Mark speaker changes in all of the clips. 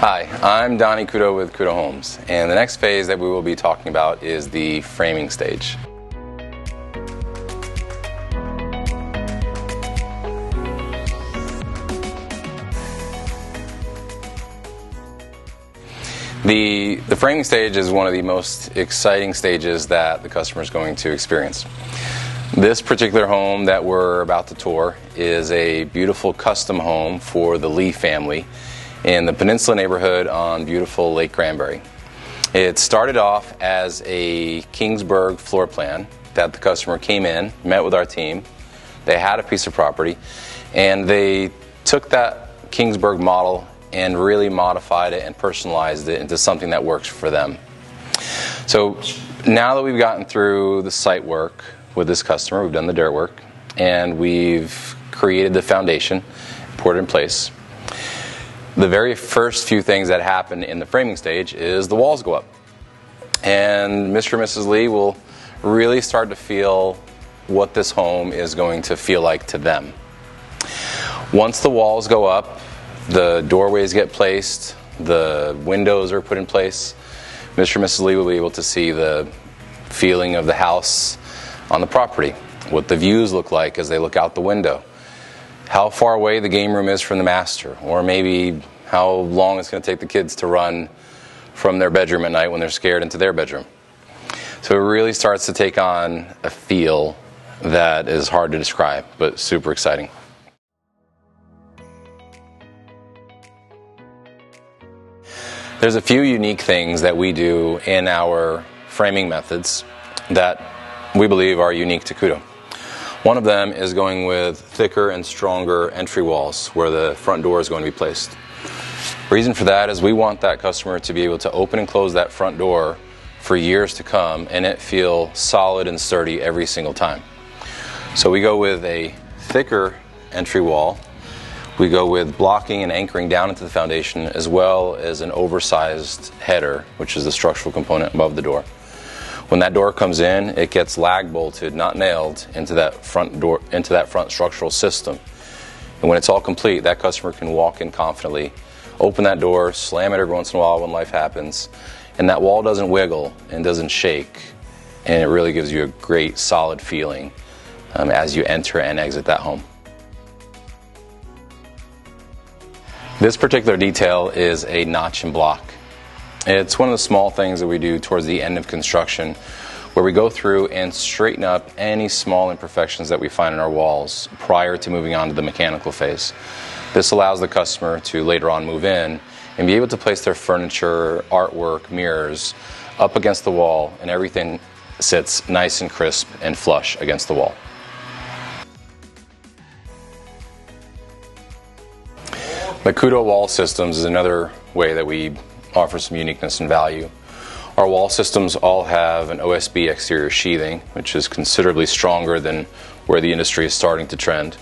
Speaker 1: Hi, I'm Donny Couto with Couto Homes, and the next phase that we will be talking about is the framing stage. The framing stage is one of the most exciting stages that the customer is going to experience. This particular home that we're about to tour is a beautiful custom home for the Lee family in the Peninsula neighborhood on beautiful Lake Granbury. It started off as a Kingsburg floor plan that the customer came in, met with our team, they had a piece of property, and they took that Kingsburg model and really modified it and personalized it into something that works for them. So now that we've gotten through the site work with this customer, we've done the dirt work, and we've created the foundation, poured it in place. The very first few things that happen in the framing stage is the walls go up. And Mr. and Mrs. Lee will really start to feel what this home is going to feel like to them. Once the walls go up, the doorways get placed, the windows are put in place, Mr. and Mrs. Lee will be able to see the feeling of the house on the property, what the views look like as they look out the window, how far away the game room is from the master, or maybe how long it's going to take the kids to run from their bedroom at night when they're scared into their bedroom. So it really starts to take on a feel that is hard to describe, but super exciting. There's a few unique things that we do in our framing methods that we believe are unique to Couto. One of them is going with thicker and stronger entry walls where the front door is going to be placed. The reason for that is we want that customer to be able to open and close that front door for years to come and it feel solid and sturdy every single time. So we go with a thicker entry wall. We go with blocking and anchoring down into the foundation, as well as an oversized header, which is the structural component above the door. When that door comes in, it gets lag bolted, not nailed, into that front structural system. And when it's all complete, that customer can walk in confidently, open that door, slam it every once in a while when life happens, and that wall doesn't wiggle and doesn't shake, and it really gives you a great solid feeling as you enter and exit that home. This particular detail is a notch and block. It's one of the small things that we do towards the end of construction, where we go through and straighten up any small imperfections that we find in our walls prior to moving on to the mechanical phase. This allows the customer to later on move in and be able to place their furniture, artwork, mirrors up against the wall, and everything sits nice and crisp and flush against the wall. The Couto wall systems is another way that we offer some uniqueness and value. Our wall systems all have an OSB exterior sheathing, which is considerably stronger than where the industry is starting to trend.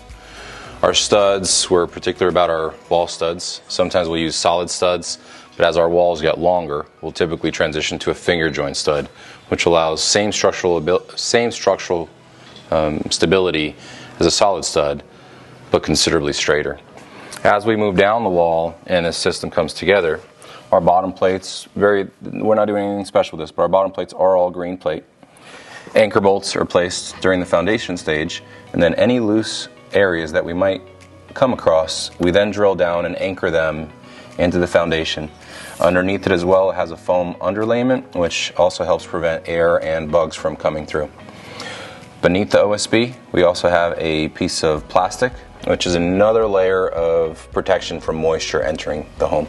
Speaker 1: Our studs, we're particular about our wall studs. Sometimes we'll use solid studs, but as our walls get longer, we'll typically transition to a finger joint stud, which allows same structural stability as a solid stud, but considerably straighter. As we move down the wall and this system comes together, our bottom plates, we're not doing anything special with this, but our bottom plates are all green plate. Anchor bolts are placed during the foundation stage, and then any loose areas that we might come across, we then drill down and anchor them into the foundation. Underneath it as well, it has a foam underlayment, which also helps prevent air and bugs from coming through. Beneath the OSB, we also have a piece of plastic, which is another layer of protection from moisture entering the home.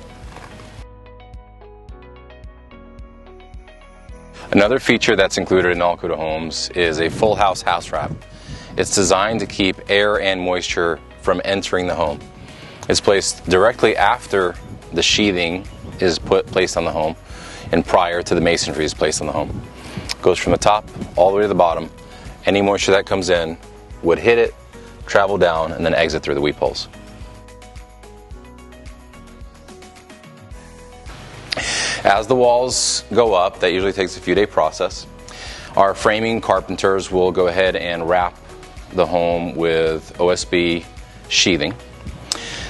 Speaker 1: Another feature that's included in all Couto Homes is a full house wrap. It's designed to keep air and moisture from entering the home. It's placed directly after the sheathing is placed on the home and prior to the masonry is placed on the home. It goes from the top all the way to the bottom. Any moisture that comes in would hit it, travel down, and then exit through the weep holes. As the walls go up, that usually takes a few-day process. Our framing carpenters will go ahead and wrap the home with OSB sheathing.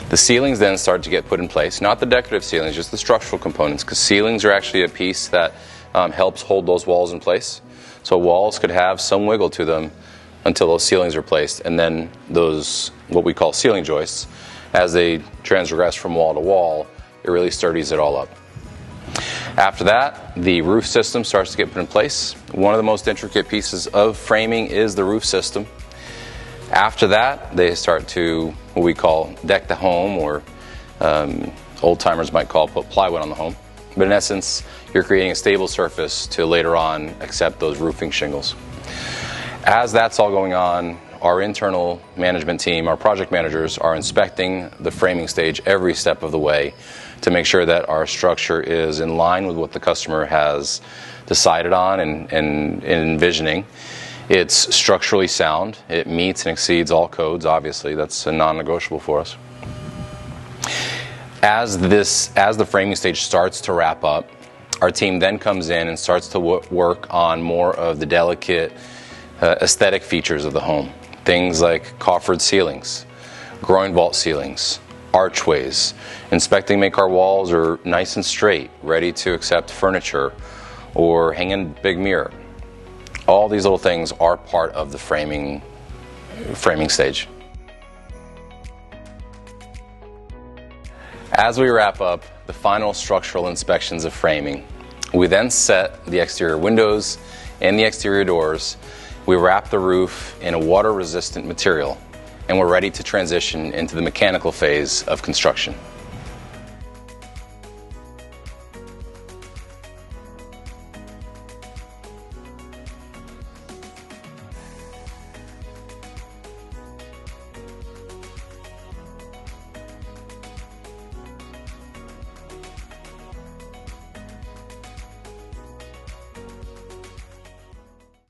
Speaker 1: The ceilings then start to get put in place, not the decorative ceilings, just the structural components, because ceilings are actually a piece that helps hold those walls in place. So walls could have some wiggle to them until those ceilings are placed, and then those, what we call ceiling joists, as they transgress from wall to wall, it really sturdies it all up. After that, the roof system starts to get put in place. One of the most intricate pieces of framing is the roof system. After that, they start to, what we call, deck the home, or old timers might call put plywood on the home. But in essence, you're creating a stable surface to later on accept those roofing shingles. As that's all going on, our internal management team, our project managers, are inspecting the framing stage every step of the way to make sure that our structure is in line with what the customer has decided on and envisioning. It's structurally sound. It meets and exceeds all codes, obviously. That's a non-negotiable for us. As the framing stage starts to wrap up, our team then comes in and starts to work on more of the delicate aesthetic features of the home. Things like coffered ceilings, groin vault ceilings, archways, inspecting make our walls are nice and straight, ready to accept furniture or hang in big mirror. All these little things are part of the framing stage. As we wrap up the final structural inspections of framing, we then set the exterior windows and the exterior doors. We wrap the roof in a water-resistant material, and we're ready to transition into the mechanical phase of construction.